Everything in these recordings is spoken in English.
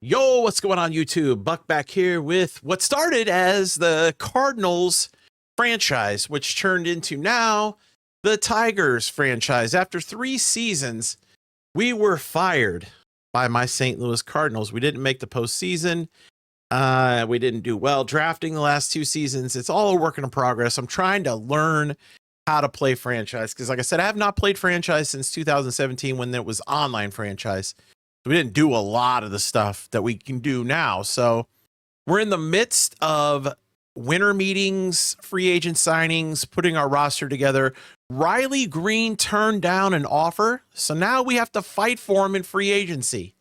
Yo, what's going on YouTube? Buck back here with what started as the Cardinals franchise, which turned into now the Tigers franchise. After 3 seasons, we were fired by my St. Louis Cardinals. We didn't make the postseason. We didn't do well drafting the last 2 seasons. It's all a work in progress. I'm trying to learn how to play franchise because, like I said, I have not played franchise since 2017 when it was online franchise. We didn't do a lot of the stuff that we can do now. So we're in the midst of winter meetings, free agent signings, putting our roster together. Riley Green turned down an offer. So now we have to fight for him in free agency.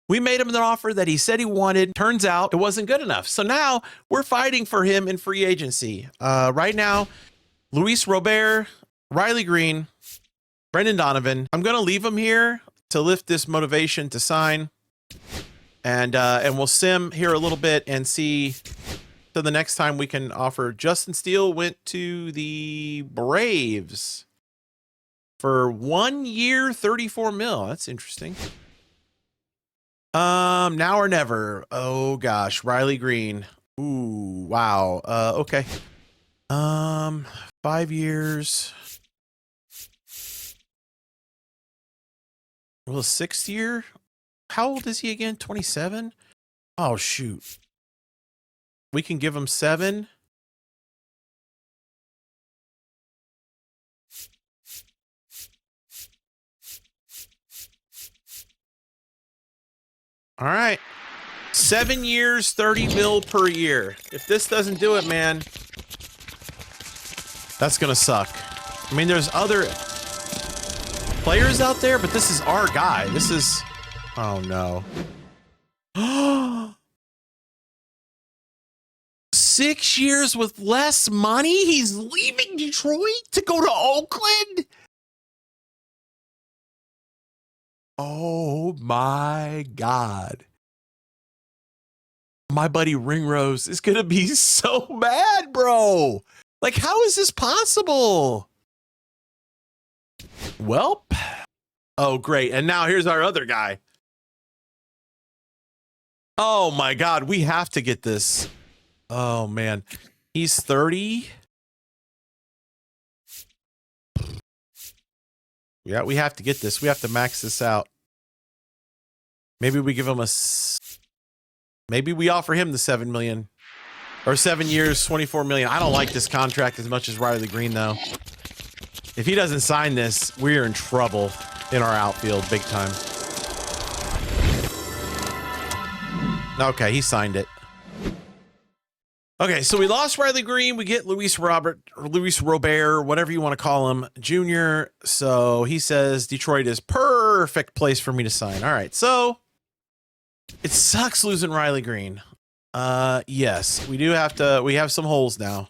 We made him an offer that he said he wanted. Turns out it wasn't good enough. So now we're fighting for him in free agency. Right now, Luis Robert, Riley Green, Brendan Donovan. I'm going to leave him here to lift this motivation to sign, and we'll sim here a little bit and see. So the next time we can offer. Justin Steele went to the Braves for 1 year, 34 mil. That's interesting. Now or never. Oh gosh, Riley Green. Ooh, wow. Okay. 5 years. Well, 6th year? How old is he again? 27? Oh, shoot. We can give him 7. All right. 7 years, 30 mil per year. If this doesn't do it, man, that's going to suck. I mean, there's other players out there, but this is our guy. This is, oh no. 6 years with less money? He's leaving Detroit to go to Oakland? Oh my God. My buddy Ringrose is going to be so mad, bro. Like, how is this possible? Welp. Oh, great. And now here's our other guy. Oh my God. We have to get this. Oh man. He's 30. Yeah, we have to get this. We have to max this out. Maybe we give him maybe we offer him the 7 million or 7 years, 24 million. I don't like this contract as much as Riley Green though. If he doesn't sign this, we're in trouble in our outfield big time. Okay, he signed it. Okay, so we lost Riley Green. We get Luis Robert, whatever you want to call him, Jr. So he says Detroit is perfect place for me to sign. All right, so it sucks losing Riley Green. Yes, we do have to. We have some holes now.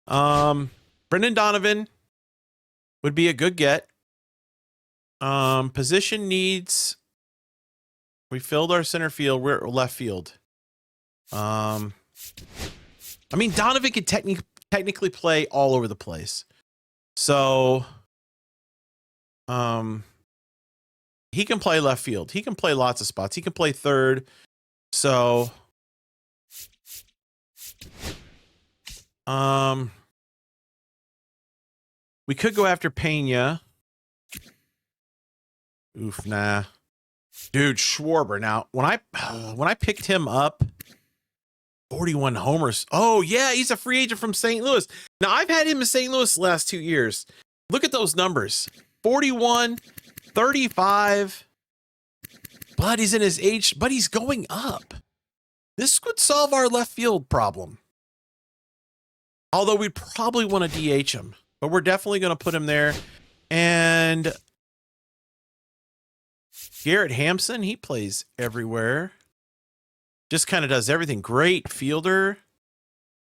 Brendan Donovan would be a good get. Position needs. We filled our center field. We're left field. I mean, Donovan could technically play all over the place. So, he can play left field. He can play lots of spots. He can play third. So, we could go after Pena. Oof, nah. Dude, Schwarber. Now, when I picked him up, 41 homers. Oh, yeah, he's a free agent from St. Louis. Now, I've had him in St. Louis the last 2 years. Look at those numbers. 41, 35. But he's in his age, but he's going up. This could solve our left field problem. Although we'd probably want to DH him. But we're definitely going to put him there. And Garrett Hampson, he plays everywhere. Just kind of does everything. Great fielder.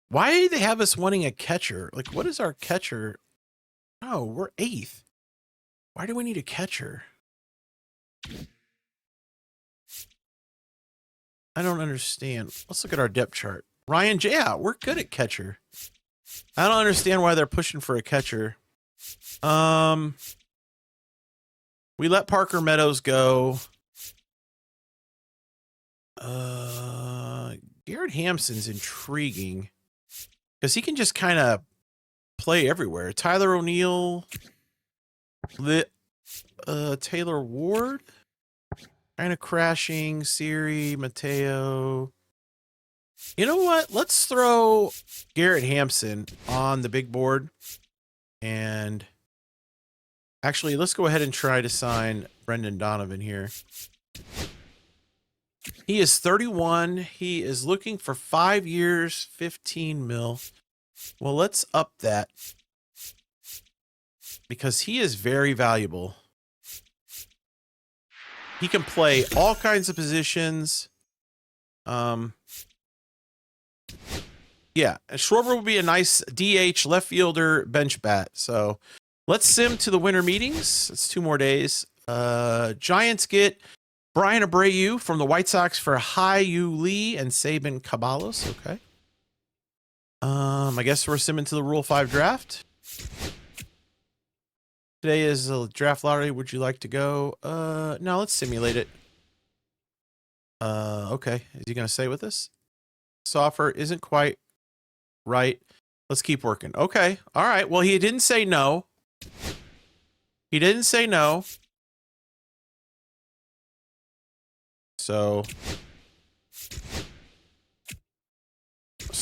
Why do they have us wanting a catcher? Like, what is our catcher? Oh, we're 8th. Why do we need a catcher? I don't understand. Let's look at our depth chart. Ryan J. Yeah, we're good at catcher. I don't understand why they're pushing for a catcher. We let Parker Meadows go. Garrett Hampson's intriguing because he can just kind of play everywhere. Tyler O'Neill, Taylor Ward, kind of crashing. Siri, Mateo. You know what? Let's throw Garrett Hampson on the big board. And actually, let's go ahead and try to sign Brendan Donovan here. He is 31. He is looking for 5 years, 15 mil. Well, let's up that because he is very valuable. He can play all kinds of positions. Yeah, Schwarber would be a nice DH left fielder bench bat. So let's sim to the winter meetings. It's 2 more days. Giants get Brian Abreu from the White Sox for Hyu Lee and Sabin Caballos. Okay. I guess we're simming to the Rule 5 draft. Today is a draft lottery. Would you like to go? No, let's simulate it. Okay. Is he going to stay with us? This offer isn't quite right. Let's keep working. Okay. All right. Well, he didn't say no. He didn't say no. So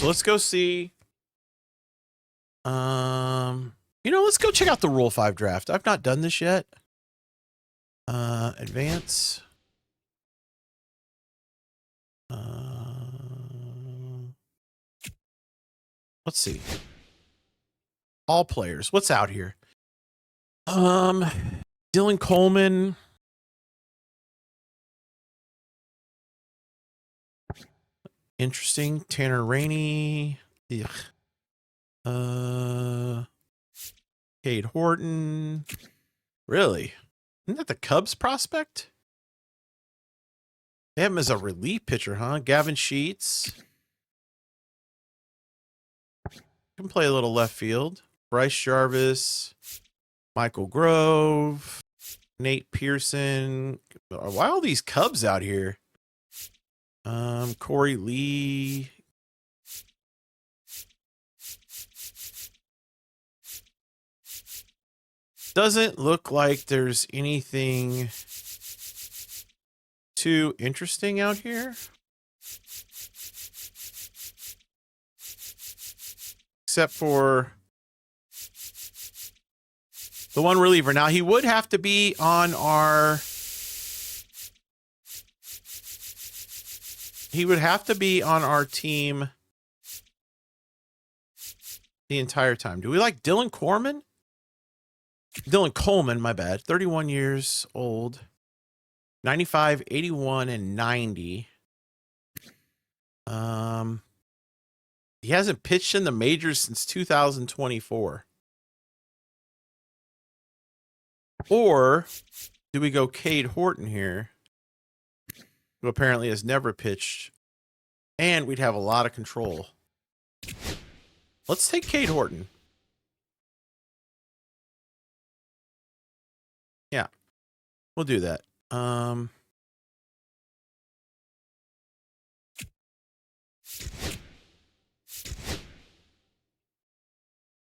let's go see. Let's go check out the Rule 5 draft. I've not done this yet. Advance. Let's see. All players. What's out here? Dylan Coleman. Interesting. Tanner Rainey. Ugh. Cade Horton. Really? Isn't that the Cubs prospect? They have him as a relief pitcher, huh? Gavin Sheets. Can play a little left field. Bryce Jarvis. Michael Grove. Nate Pearson. Why all these Cubs out here? Corey Lee. Doesn't look like there's anything too interesting out here. Except for the one reliever. Now, he would have to be on our... He would have to be on our team the entire time. Do we like Dylan Coleman? Dylan Coleman, my bad. 31 years old. 95, 81, and 90. He hasn't pitched in the majors since 2024. Or do we go Cade Horton here, who apparently has never pitched, and we'd have a lot of control. Let's take Cade Horton. Yeah, we'll do that.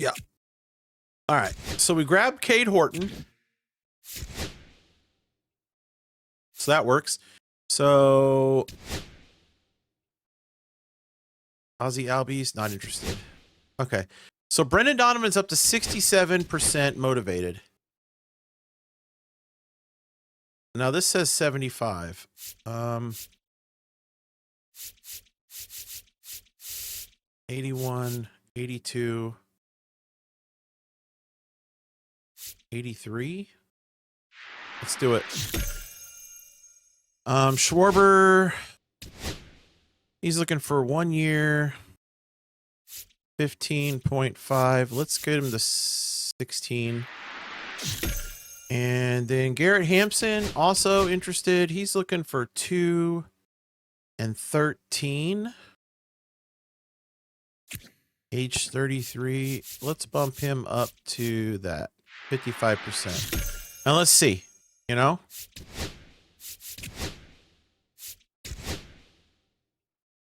Yeah. All right. So we grab Cade Horton. So that works. So Ozzy Albies, not interested. Okay. So Brendan Donovan's up to 67% motivated. Now this says 75. 81, 82, 83. Let's do it. Schwarber, he's looking for 1 year, 15.5. Let's get him to 16. And then Garrett Hampson, also interested. He's looking for 2 and 13. Age 33. Let's bump him up to that 55%. Now let's see,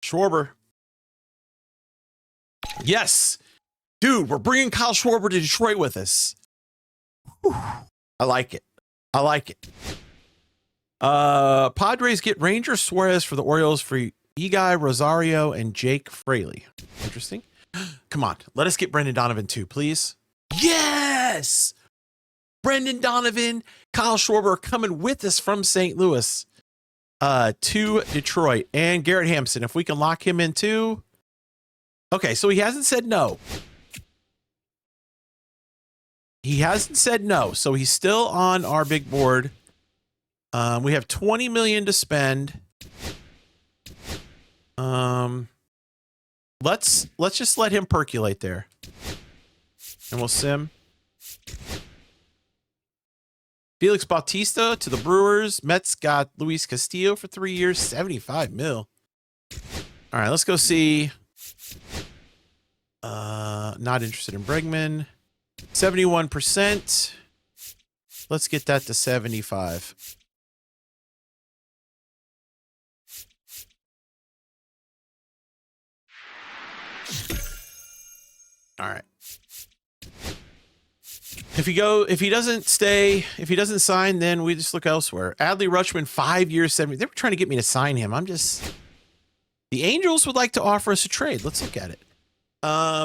Schwarber. Yes. Dude, we're bringing Kyle Schwarber to Detroit with us. Whew. I like it. I like it. Padres get Ranger Suarez for the Orioles for Eguy, Rosario, and Jake Fraley. Interesting. Come on. Let us get Brendan Donovan too, please. Yes! Brendan Donovan, Kyle Schwarber coming with us from St. Louis to Detroit. And Garrett Hampson, if we can lock him in too. Okay, so he hasn't said no. He hasn't said no, so he's still on our big board. We have $20 million to spend. Let's just let him percolate there, and we'll sim. Felix Bautista to the Brewers. Mets got Luis Castillo for 3 years, $75 million. All right, let's go see. Not interested in Bregman. 71%. Let's get that to 75. All right. If he doesn't sign, then we just look elsewhere. Adley Rutschman, 5 years, 70. They were trying to get me to sign him. The Angels would like to offer us a trade. Let's look at it.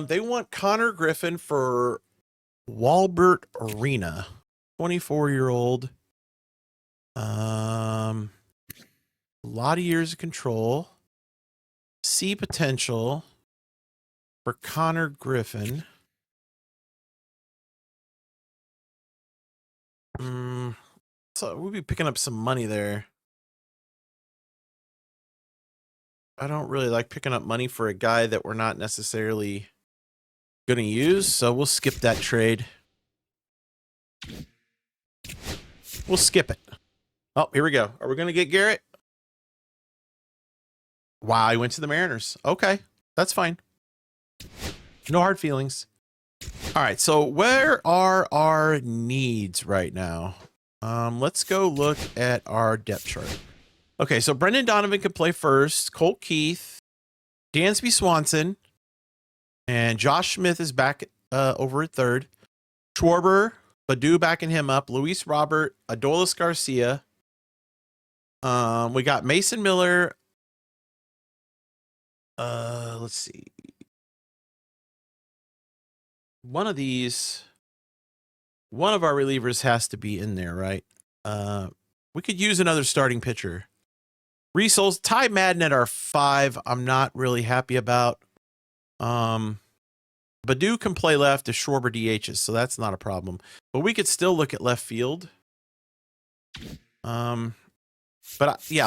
They want Connor Griffin for Walbert Arena, 24-year-old. A lot of years of control. See potential for Connor Griffin. So we'll be picking up some money there. I don't really like picking up money for a guy that we're not necessarily going to use, so we'll skip that trade. We'll skip it. Oh, here we go. Are we going to get Garrett? Wow, he went to the Mariners. Okay, that's fine. No hard feelings. All right, so where are our needs right now? Let's go look at our depth chart. Okay, so Brendan Donovan could play first. Colt Keith, Dansby Swanson, and Josh Smith is back over at third. Schwarber, Badu backing him up. Luis Robert, Adolis Garcia. We got Mason Miller. Let's see. One of our relievers has to be in there, right? We could use another starting pitcher. Reese Olson, Ty Madden at our 5, I'm not really happy about. Badu can play left if Schwarber DHs, so that's not a problem. But we could still look at left field. Yeah,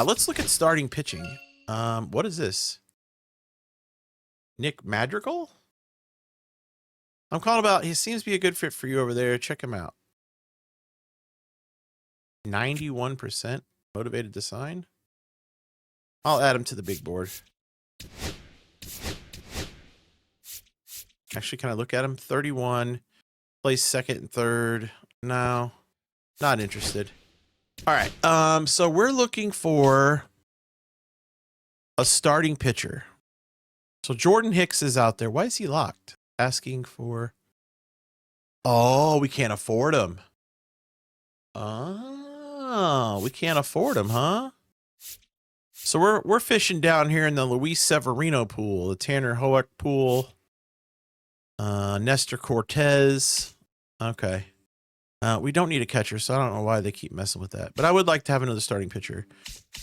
let's look at starting pitching. What is this? Nick Madrigal? I'm calling about, he seems to be a good fit for you over there. Check him out. 91% motivated to sign. I'll add him to the big board. Actually, can I look at him? 31, plays second and third. No, not interested. All right. So we're looking for a starting pitcher. So Jordan Hicks is out there. Why is he locked? Asking for. Oh, we can't afford him. Oh, we can't afford him, huh? So we're fishing down here in the Luis Severino pool, the Tanner Hoek pool, Nestor Cortez. Okay. We don't need a catcher, so I don't know why they keep messing with that. But I would like to have another starting pitcher.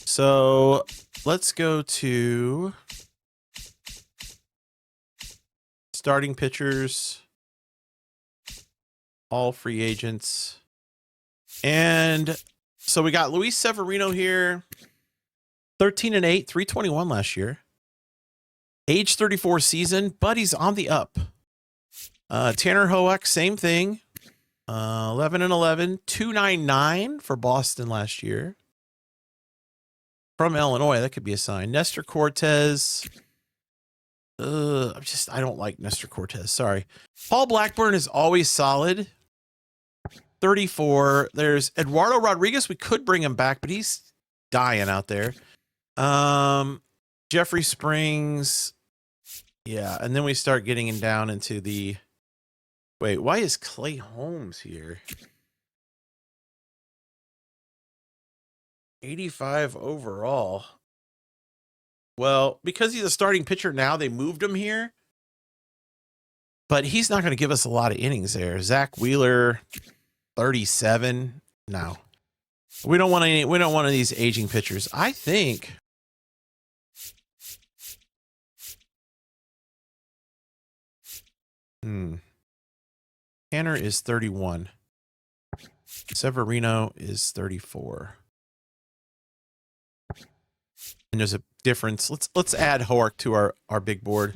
So let's go to starting pitchers, all free agents. And so we got Luis Severino here, 13-8, 321 last year. Age 34 season, but he's on the up. Tanner Hoek, same thing. 11-11, 299 for Boston last year. From Illinois, that could be a sign. Nestor Cortez. I don't like Nestor Cortez. Sorry. Paul Blackburn is always solid. 34. There's Eduardo Rodriguez. We could bring him back, but he's dying out there. Jeffrey Springs. Yeah, and then we start getting down into the... Wait, why is Clay Holmes here? 85 overall. Well, because he's a starting pitcher now, they moved him here. But he's not going to give us a lot of innings there. Zach Wheeler, 37. No. We don't want any, we don't want any of these aging pitchers. I think Tanner is 31. Severino is 34. And there's a difference. Let's add Hork to our big board.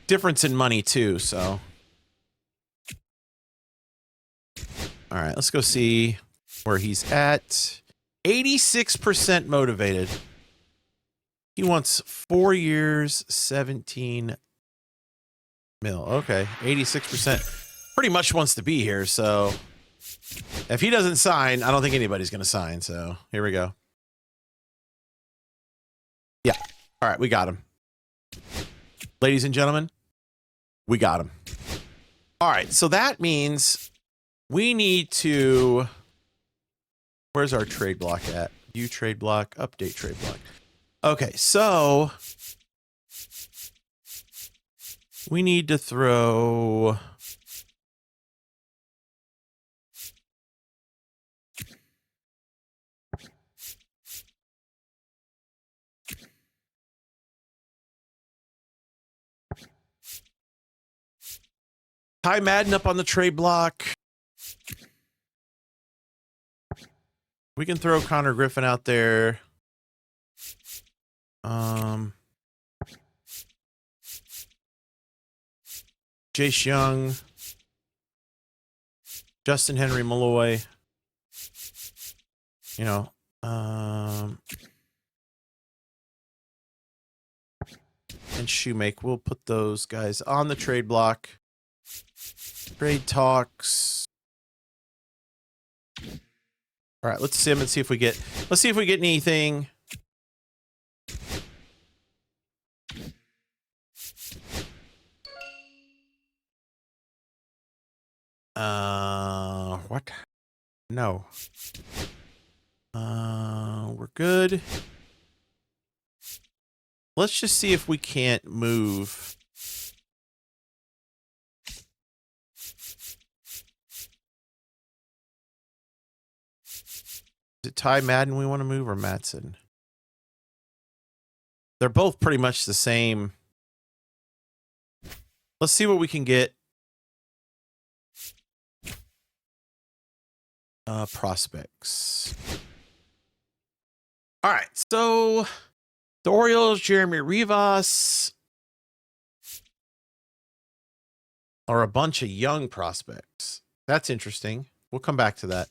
Difference in money too, so. All right, let's go see where he's at. 86% motivated. He wants 4 years, 17 mil. Okay, 86%. Pretty much wants to be here, so if he doesn't sign, I don't think anybody's going to sign, so here we go. Yeah, all right, we got him. Ladies and gentlemen, we got him. All right, so that means we need to... Where's our trade block at? View trade block, update trade block. Okay, so we need to throw... Ty Madden up on the trade block. We can throw Connor Griffin out there. Jace Young. Justin Henry Malloy. You know. And Shoemake. We'll put those guys on the trade block. Trade talks. All right, let's sim and see if we get. Let's see if we get anything. What? No. We're good. Let's just see if we can't move. Is it Ty Madden we want to move or Matson? They're both pretty much the same. Let's see what we can get. Prospects. All right, so the Orioles, Jeremy Rivas are a bunch of young prospects. That's interesting. We'll come back to that.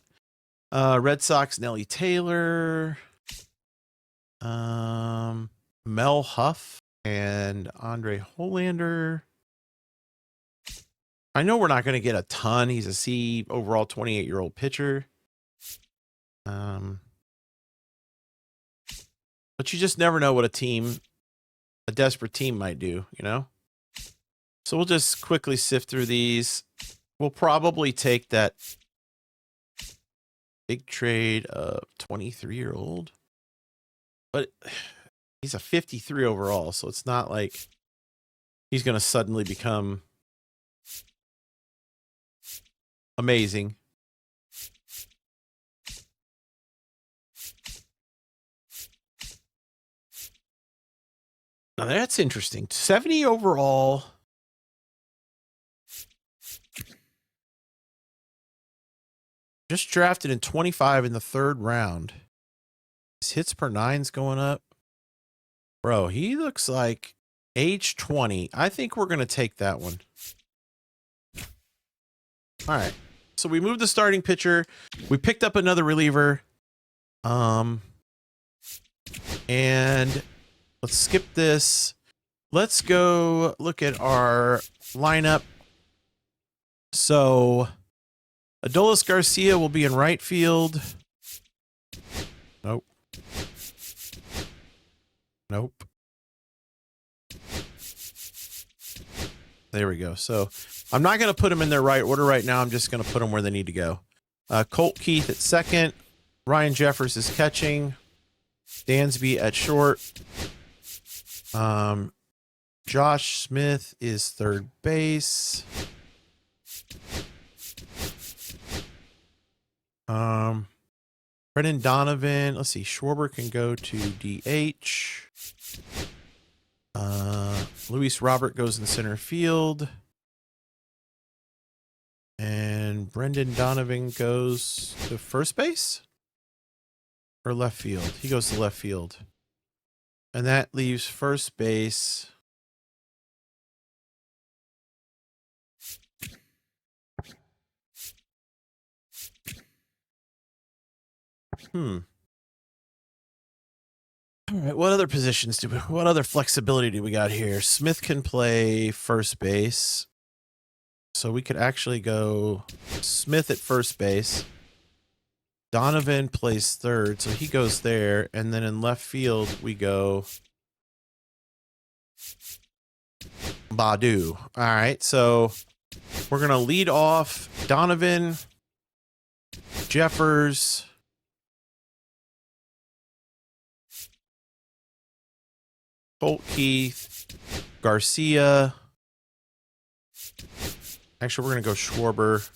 Red Sox, Nelly Taylor, Mel Huff, and Andre Hollander. I know we're not going to get a ton. He's a C overall 28-year-old pitcher. But you just never know what a desperate team might do, you know? So we'll just quickly sift through these. We'll probably take that big trade of 23-year-old. But he's a 53 overall, so it's not like he's going to suddenly become amazing. Now that's interesting. 70 overall. Just drafted in 25 in the 3rd round. His hits per nine's going up. Bro, he looks like age 20. I think we're going to take that one. All right. So we moved the starting pitcher. We picked up another reliever. And let's skip this. Let's go look at our lineup. So Adolis Garcia will be in right field. Nope. Nope. There we go. So I'm not going to put them in their right order right now. I'm just going to put them where they need to go. Colt Keith at second. Ryan Jeffers is catching. Dansby at short. Josh Smith is third base. Brendan Donovan. Let's see. Schwarber can go to DH. Luis Robert goes in center field. And Brendan Donovan goes to first base? Or left field? He goes to left field. And that leaves first base. All right, what other positions what other flexibility do we got here? Smith can play first base. So we could actually go Smith at first base. Donovan plays third, so he goes there. And then in left field, we go Badu. All right, so we're going to lead off Donovan, Jeffers, Colt Keith, Garcia. Actually, we're going to go Schwarber.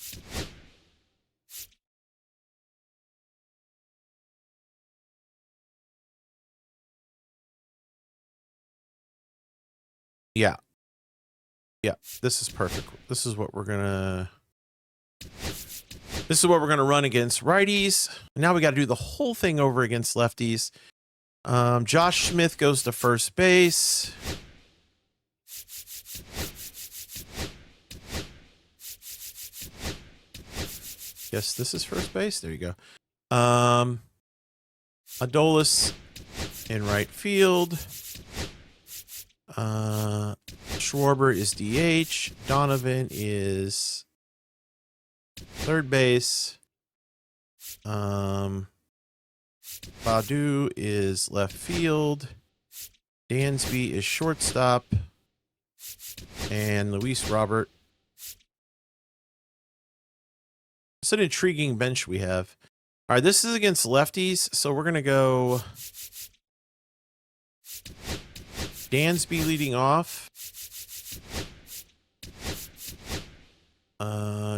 Yeah. Yeah, this is perfect. This is what we're going to run against righties. Now we got to do the whole thing over against lefties. Josh Smith goes to first base. Yes, this is first base. There you go. Adolis in right field. Schwarber is DH. Donovan is third base. Badu is left field. Dansby is shortstop. And Luis Robert. It's an intriguing bench we have. All right, this is against lefties, so we're going to go Dansby leading off.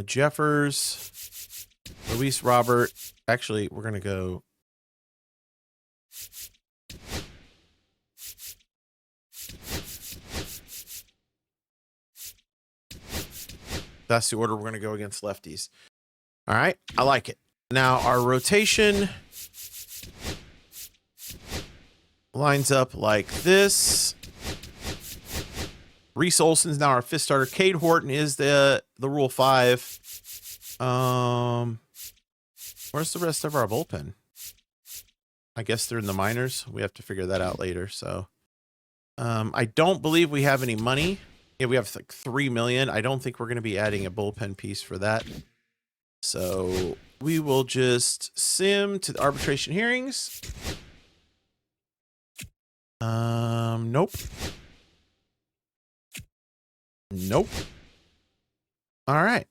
Jeffers, Luis Robert. Actually, we're going to go that's the order we're going to go against lefties. All right, I like it. Now our rotation lines up like this. Reese Olson's now our fifth starter. Cade Horton is the Rule 5. Where's the rest of our bullpen? I guess they're in the minors. We have to figure that out later. So I don't believe we have any money. Yeah, we have like $3 million. I don't think we're going to be adding a bullpen piece for that. So we will just sim to the arbitration hearings. Nope. Nope. All right.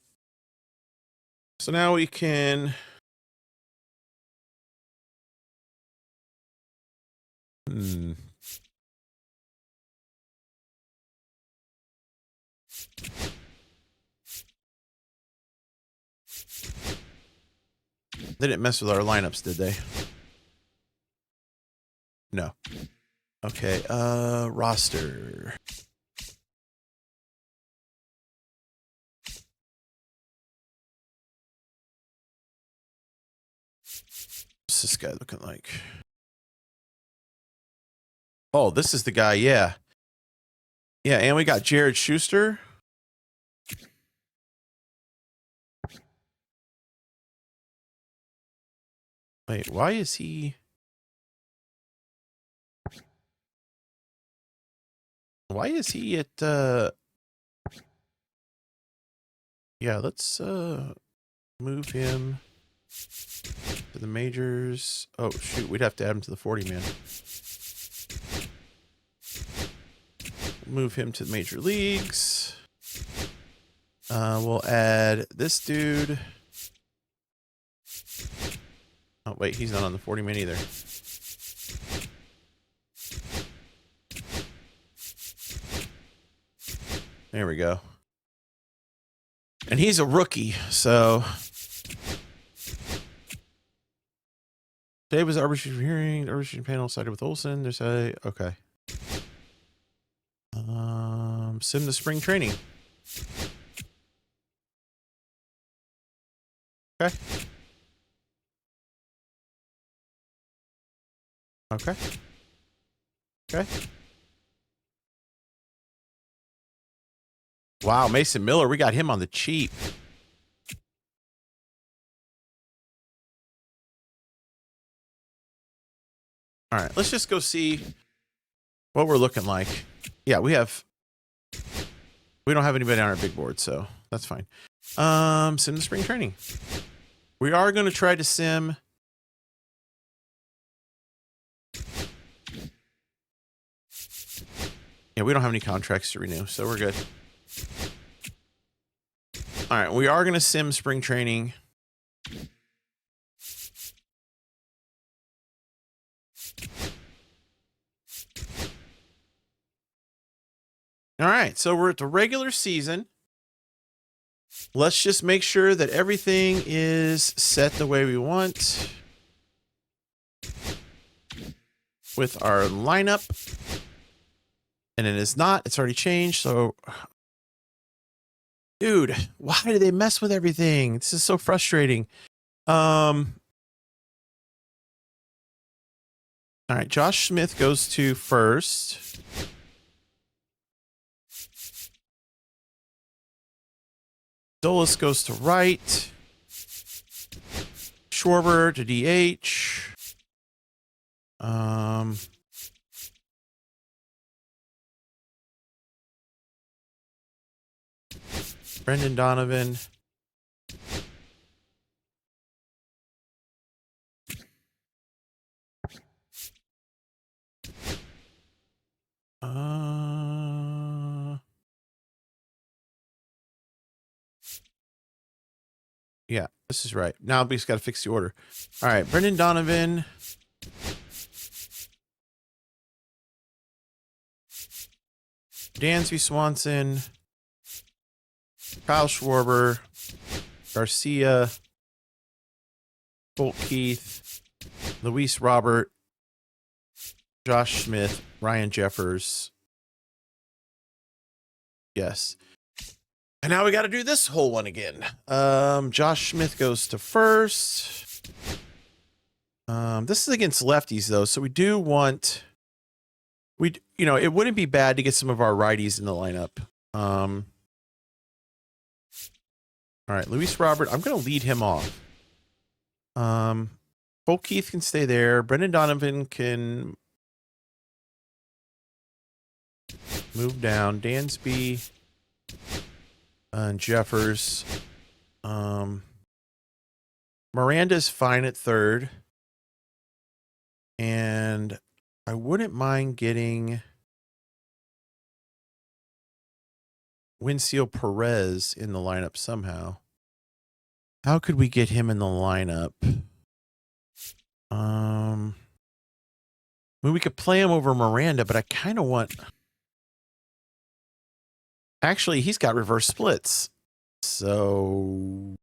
So now we can They didn't mess with our lineups, did they? No. Okay, roster. What's this guy looking like? Oh, this is the guy, yeah. Yeah, and we got Jared Schuster. Wait, why is he... Why is he at... Yeah, let's move him to the majors. Oh, shoot, we'd have to add him to the 40-man. move him to the major leagues. We'll add this dude. Oh, wait, he's not on the 40-man either. There we go. And he's a rookie, so... Dave was arbitration for hearing. The arbitration panel sided with Olsen. There's a... Okay. Sim the spring training. Okay. Okay. Okay. Wow, Mason Miller, we got him on the cheap. All right, let's just go see what we're looking like. Yeah, we don't have anybody on our big board, so that's fine. Sim the spring training. We are going to try to sim. Yeah, we don't have any contracts to renew, so we're good. All right, we are going to sim spring training. All right, so we're at the regular season. Let's just make sure that everything is set the way we want with our lineup. And it is not. It's already changed. So, dude, why do they mess with everything? This is so frustrating. All right, Josh Smith goes to first. Dolis goes to right. Schwarber to DH. Brendan Donovan. Yeah, this is right. Now we just got to fix the order. All right, Brendan Donovan. Dansby Swanson. Kyle Schwarber. Garcia. Colt Keith. Luis Robert. Josh Smith. Ryan Jeffers. Yes. And now we got to do this whole one again. Josh Smith goes to first. This is against lefties though, so we do want it wouldn't be bad to get some of our righties in the lineup. All right, Luis Robert, I'm going to lead him off. Colt Keith can stay there. Brendan Donovan can move down. Dansby and Jeffers. Miranda's fine at third. And I wouldn't mind getting Wincio Perez in the lineup somehow. How could we get him in the lineup? I mean, we could play him over Miranda, but I kind of want... Actually, he's got reverse splits. So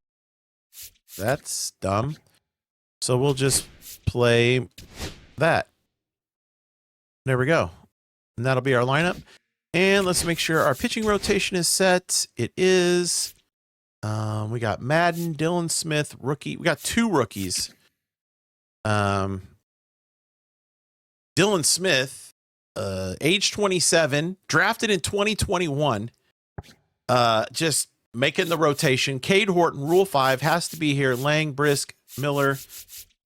that's dumb. So we'll just play that. There we go. And that'll be our lineup. And let's make sure our pitching rotation is set. It is. We got Madden, Dylan Smith, rookie. We got two rookies. Dylan Smith, age 27, drafted in 2021. Just making the rotation. Cade Horton, Rule 5, has to be here. Lang, Brisk, Miller.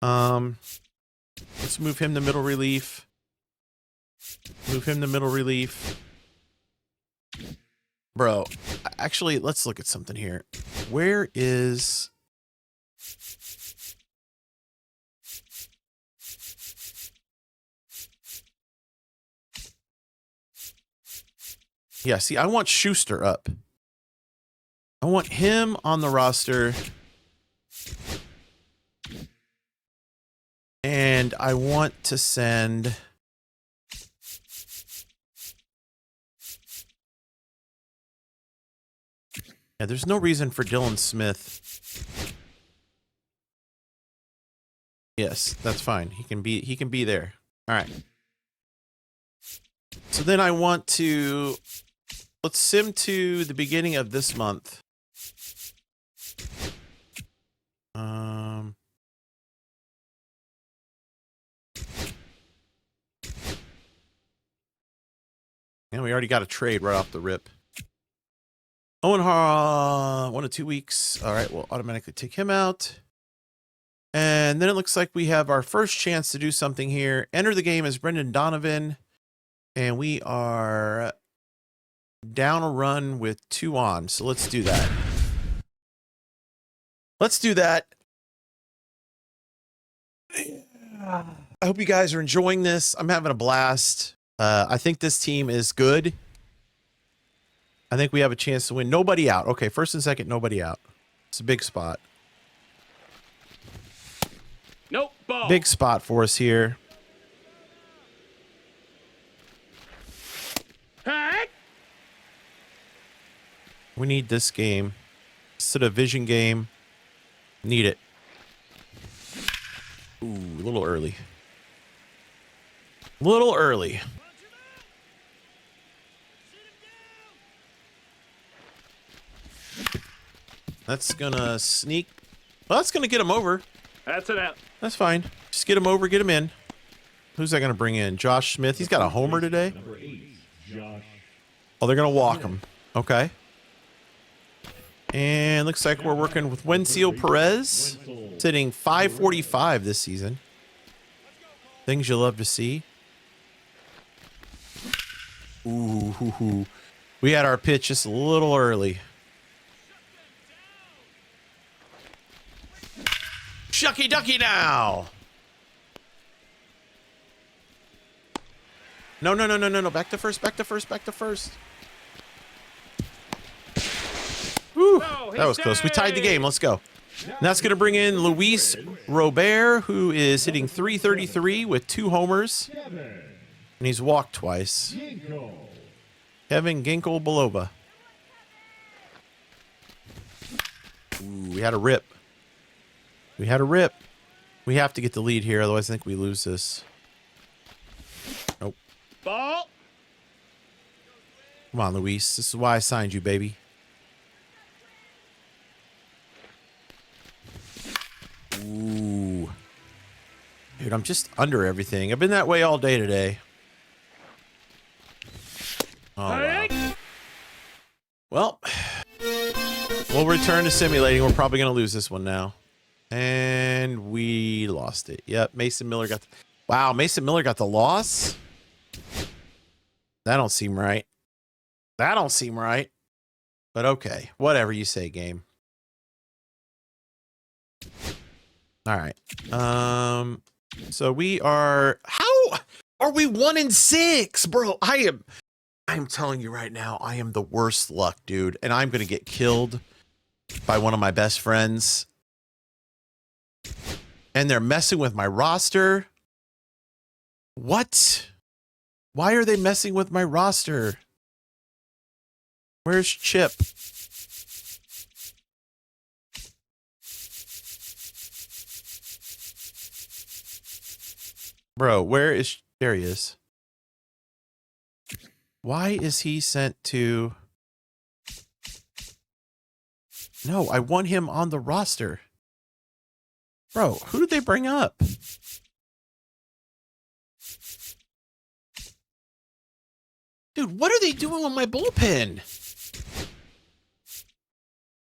Let's move him to middle relief. Move him to middle relief. Bro, actually, let's look at something here. Where is... Yeah, see, I want Schuster up. I want him on the roster. And I want to send... Yeah, there's no reason for Dylan Smith. Yes, that's fine. He can be there. All right. So then I want to... Let's sim to the beginning of this month. And we already got a trade right off the rip. Owen Hara, 1 to 2 weeks. All right, we'll automatically take him out. And then it looks like we have our first chance to do something here. Enter the game as Brendan Donovan. And we are down a run with 2 on. So let's do that. Let's do that. I hope you guys are enjoying this. I'm having a blast. I think this team is good. I think we have a chance to win. Nobody out. Okay, first and second, nobody out. It's a big spot. Nope. Ball. Big spot for us here. Hey. We need this game. It's a division game. Need it. Ooh, a little early. A little early. That's gonna sneak. Well, that's gonna get him over. That's it out. That's fine. Just get him over, get him in. Who's that gonna bring in? Josh Smith. He's got a homer today. Oh, they're gonna walk him. Okay. And looks like we're working with Wencio Perez, sitting 545 this season. Things you love to see. Ooh, we had our pitch just a little early. Shucky ducky now. No. Back to first. Whew, that was close. We tied the game. Let's go. And that's going to bring in Luis Robert, who is hitting .333 with 2 homers. And he's walked twice. Kevin Ginkle-Biloba. Ooh, we had a rip. We have to get the lead here, otherwise I think we lose this. Nope. Ball. Come on, Luis. This is why I signed you, baby. Ooh. Dude, I'm just under everything. I've been that way all day today. Oh, wow. Well, we'll return to simulating. We're probably going to lose this one now. And we lost it. Yep, Mason Miller got the... Wow, Mason Miller got the loss? That don't seem right. That don't seem right. But okay, whatever you say, game. All right. So we are... How are we 1-6, bro? I'm telling you right now, I am the worst luck, dude. And I'm going to get killed by one of my best friends. And they're messing with my roster. What? Why are they messing with my roster? Where's Chip? Bro, where is... There he is. Why is he sent to... No, I want him on the roster. Bro, who did they bring up? Dude, what are they doing with my bullpen?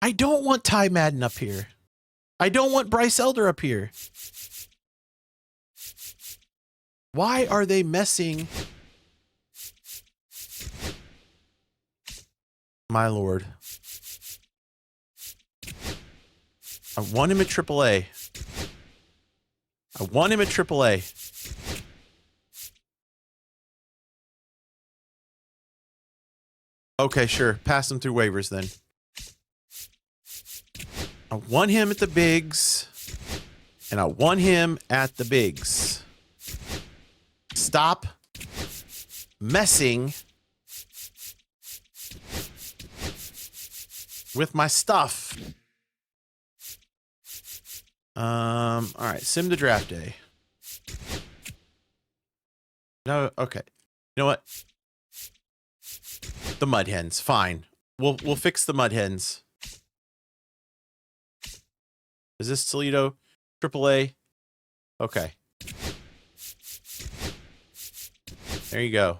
I don't want Ty Madden up here. I don't want Bryce Elder up here. Why are they messing? My lord. I want him at AAA. I want him at AAA. Okay, sure. Pass him through waivers then. I want him at the bigs, and I want him at the bigs. Stop messing with my stuff. All right, sim to draft day. No, okay. You know what? The mud hens, fine. We'll fix the mud hens. Is this Toledo? AAA? Okay. There you go.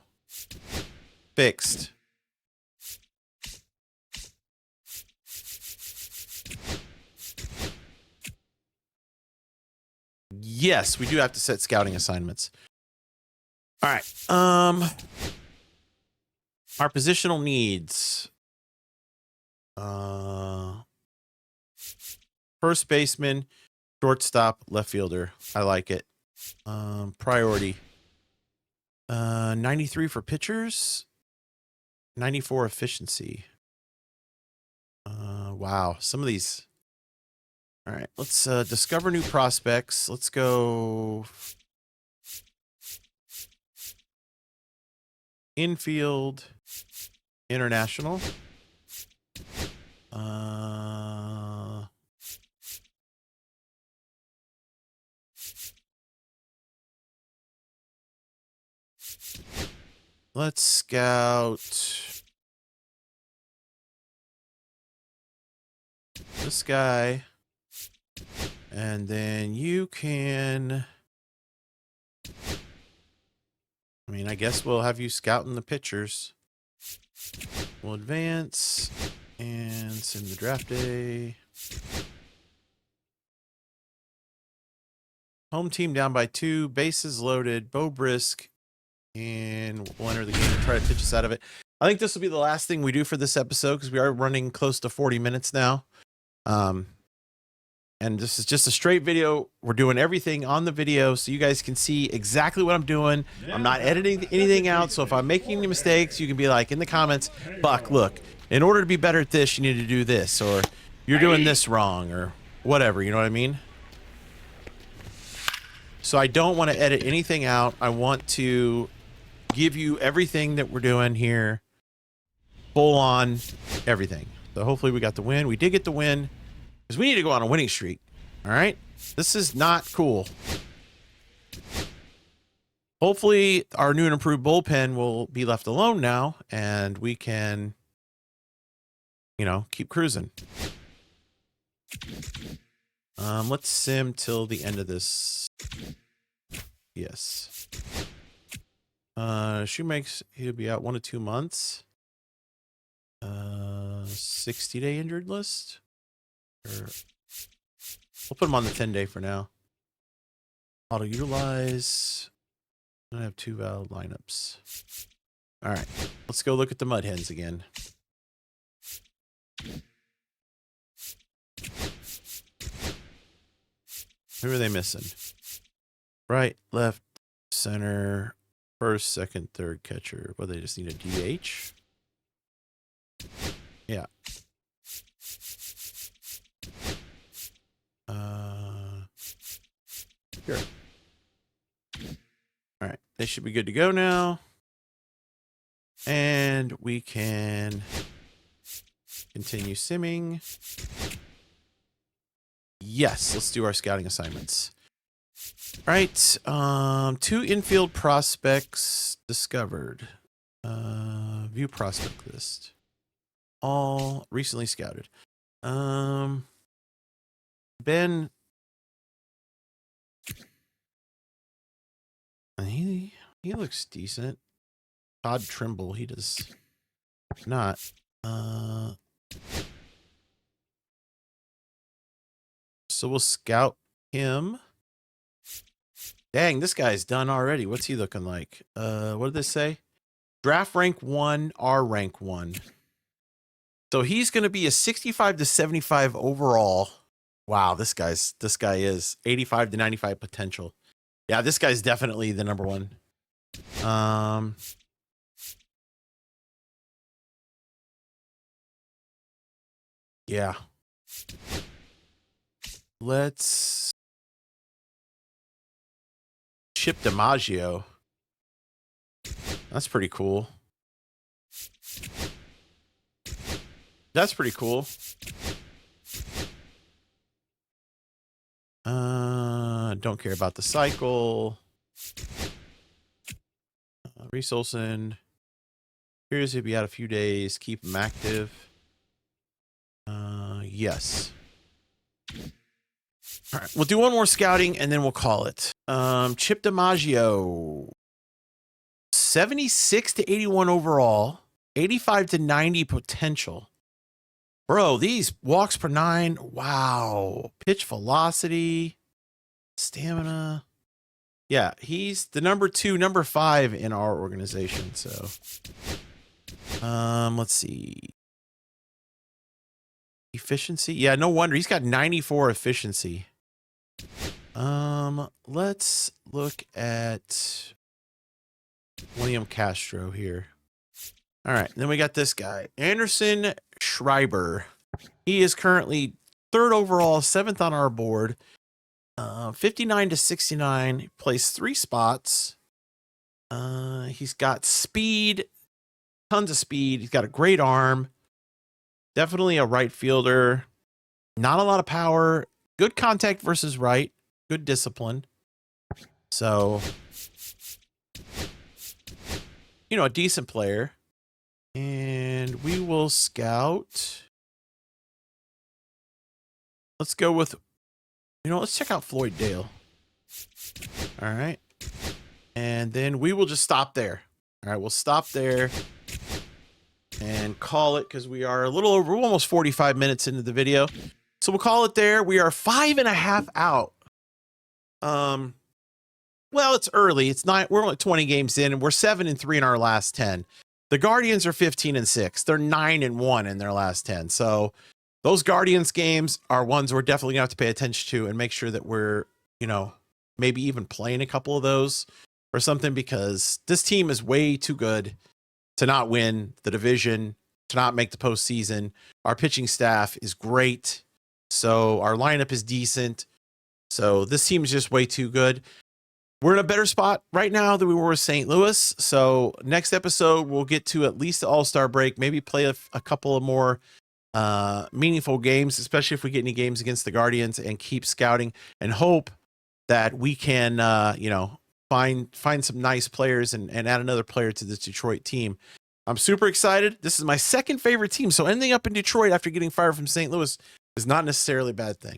Fixed. Yes, we do have to set scouting assignments. All right. Our positional needs. First baseman, shortstop, left fielder. I like it. Priority. 93 for pitchers. 94 efficiency. Wow. Some of these. All right. Let's discover new prospects. Let's go infield, international. Let's scout this guy. And then you can, I mean, I guess we'll have you scouting the pitchers. We'll advance and send the draft day. Home team down by 2, bases loaded, Bo Brisk, and we'll enter the game and try to pitch us out of it. I think this will be the last thing we do for this episode because we are running close to 40 minutes now. And this is just a straight video. We're doing everything on the video so you guys can see exactly what I'm doing. I'm not editing anything out. So if I'm making any mistakes, you can be like in the comments, Buck, look, in order to be better at this, you need to do this, or you're doing this wrong, or whatever. You know what I mean? So I don't want to edit anything out. I want to give you everything that we're doing here. Full on everything. So hopefully we got the win. We did get the win. Because we need to go on a winning streak. All right? This is not cool. Hopefully, our new and improved bullpen will be left alone now, and we can, you know, keep cruising. Let's sim till the end of this. Yes. Shoemakes, he'll be out 1 to 2 months. 60-day injured list. We'll put them on the 10-day for now. Auto utilize. I have 2 valid lineups. All right, let's go look at the mud hens again. Who are they missing? Right, left, center, first, second, third catcher. Well, they just need a DH. Yeah. Sure. All right, they should be good to go now. And we can continue simming. Yes, let's do our scouting assignments. All right, 2 infield prospects discovered. View prospect list. All recently scouted. Ben, he looks decent. Todd Trimble, he does not. So we'll scout him. Dang, this guy's done already. What's he looking like? What did this say? Draft rank 1, R rank 1. So he's going to be a 65 to 75 overall. Wow, this guy is 85 to 95 potential. Yeah, this guy's definitely the number 1. Yeah. Let's Chip DiMaggio. That's pretty cool. That's pretty cool. Don't care about the cycle. Reese Olson. Here's he'll be out a few days. Keep him active. Yes. All right, we'll do one more scouting and then we'll call it. Chip DiMaggio. 76 to 81 overall. 85 to 90 potential. Bro, these walks per 9. Wow. Pitch velocity. Stamina. Yeah, he's the number 2, number 5 in our organization. So, let's see. Efficiency. Yeah, no wonder he's got 94 efficiency. Let's look at William Castro here. All right, then we got this guy, Anderson Schreiber. He is currently 3rd overall, 7th on our board. 59 to 69. He plays 3 spots. He's got speed, tons of speed. He's got a great arm. Definitely a right fielder. Not a lot of power. Good contact versus right. Good discipline. So, you know, a decent player. And we will scout. Let's go with, you know, let's check out Floyd Dale. All right. And then we will just stop there. All right, we'll stop there and call it because we are a little over, we're almost 45 minutes into the video. So we'll call it there. We are 5.5 out. Well, it's early. It's not, we're only 20 games in and we're 7-3 in our last 10. The Guardians are 15-6. They're 9-1 in their last 10. So those Guardians games are ones we're definitely gonna have to pay attention to and make sure that we're, you know, maybe even playing a couple of those or something, because this team is way too good to not win the division, to not make the postseason. Our pitching staff is great. So our lineup is decent. So this team is just way too good. We're in a better spot right now than we were with St. Louis. So next episode, we'll get to at least the All-Star break, maybe play a couple of more meaningful games, especially if we get any games against the Guardians, and keep scouting and hope that we can, you know, find some nice players and add another player to this Detroit team. I'm super excited. This is my second favorite team. So ending up in Detroit after getting fired from St. Louis is not necessarily a bad thing.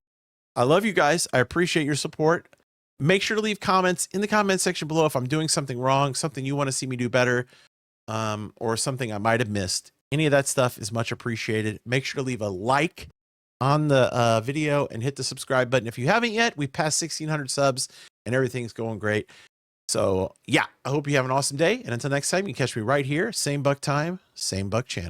I love you guys. I appreciate your support. Make sure to leave comments in the comment section below if I'm doing something wrong, something you want to see me do better, or something I might have missed. Any of that stuff is much appreciated. Make sure to leave a like on the video and hit the subscribe button. If you haven't yet, we passed 1,600 subs and everything's going great. So yeah, I hope you have an awesome day. And until next time, you can catch me right here. Same Buck time, same Buck channel.